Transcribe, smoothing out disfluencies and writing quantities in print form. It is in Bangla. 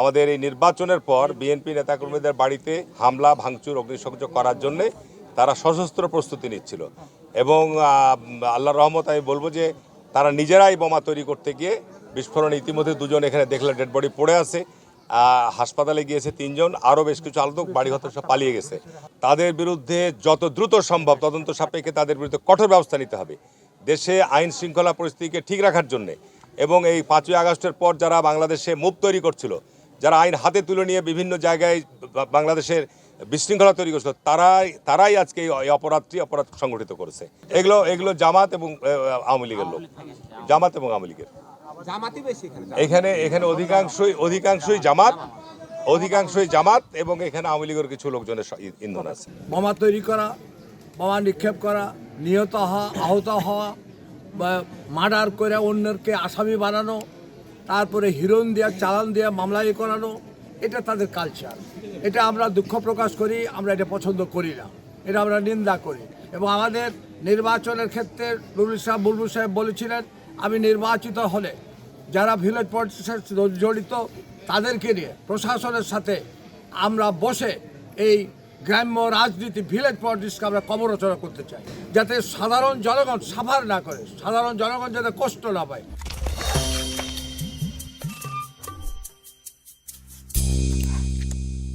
আমাদের এই নির্বাচনের পর বিএনপি নেতাকর্মীদের বাড়িতে হামলা ভাঙচুর অগ্নিসংযোগ করার জন্য তারা সশস্ত্র প্রস্তুতি নিচ্ছিল এবং আল্লাহর রহমত আমি বলবো যে তারা নিজেরাই বোমা তৈরি করতে গিয়ে বিস্ফোরণ ইতিমধ্যে দুজন এখানে দেখলে ডেড বডি পড়ে আছে, হাসপাতালে গিয়েছে 3 জন, আরও বেশ কিছু আলোচক বাড়ি হতে সব পালিয়ে গেছে। তাদের বিরুদ্ধে যত দ্রুত সম্ভব তদন্ত সাপেক্ষে তাদের বিরুদ্ধে কঠোর ব্যবস্থা নিতে হবে দেশে আইন শৃঙ্খলা পরিস্থিতিকে ঠিক রাখার জন্যে। এবং এই 5ই আগস্টের পর যারা বাংলাদেশে মুভ তৈরি করছিল, যারা আইন হাতে তুলে নিয়ে বিভিন্ন জায়গায় বাংলাদেশের বিশৃঙ্খলা তৈরি করছিল, তারাই আজকে এই অপরাধ সংগঠিত করেছে। এগুলো জামাত এবং আওয়ামী লীগের লোক, জামাত এবং আওয়ামী লীগের। এখানে অধিকাংশই জামাত এবং এখানে আওয়ামী লীগের কিছু লোকজনের ইন্ধন আছে। বোমা তৈরি করা, বোমা নিক্ষেপ করা, নিহত হওয়া, আহত হওয়া বা মার্ডার করে অন্যকে আসামি বানানো, তারপরে হিরোইন দেওয়া, চালান দেওয়া, মামলাই করানো, এটা তাদের কালচার। এটা আমরা দুঃখ প্রকাশ করি, আমরা এটা পছন্দ করি না, এটা আমরা নিন্দা করি। এবং আমাদের নির্বাচনের ক্ষেত্রে বুলবুল সাহেব বলেছিলেন, আমি নির্বাচিত হলে যারা ভিলেজ পলিটিক্সের জড়িত তাদেরকে নিয়ে প্রশাসনের সাথে আমরা বসে এই গ্রাম্য রাজনীতি, ভিলেজ পলিটিক্সকে আমরা কবরচনা করতে চাই, যাতে সাধারণ জনগণ সাফার না করে, সাধারণ জনগণ যাতে কষ্ট না পায়।